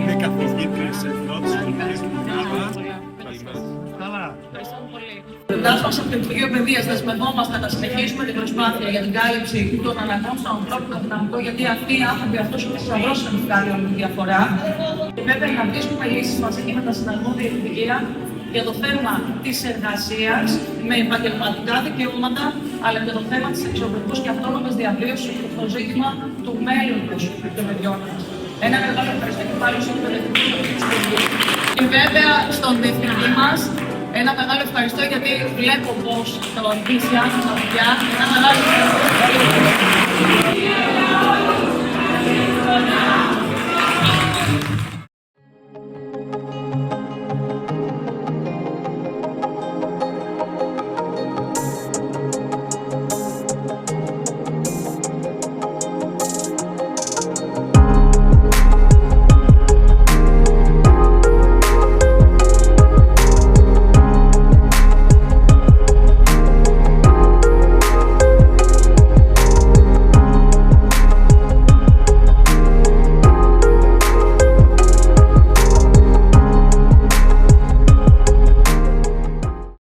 Είναι καθηγήτρια σε εκδότηση πολιτικής του Μινάβα. Καλά. Εντάσσοντας μας από το Υπουργείο Παιδείας, δεσμευόμαστε να συνεχίσουμε την προσπάθεια για την κάλυψη των αναγκών στον ανθρώπινο δυναμικό, γιατί αυτοί οι άνθρωποι, αυτός ο θησαυρός είναι που κάνει όλη τη διαφορά. Και βέβαια να βρίσκουμε λύσεις μαζί και με τα συναρμόδια υπουργεία για το θέμα της εργασίας με επαγγελματικά δικαιώματα, αλλά και το θέμα της εξωπρεπούς και αυτόνομης διαβίωσης και το ζήτημα του μέλλοντος των παιδιών μας. Ένα μεγάλο ευχαριστώ και πάλι στους εκπαιδευτικούς αυτή τη στιγμή. Και βέβαια στον διευθυντή μας, ένα μεγάλο ευχαριστώ γιατί βλέπω πώς το ενθουσιάζουν τα παιδιά. Ένα μεγάλο ευχαριστώ.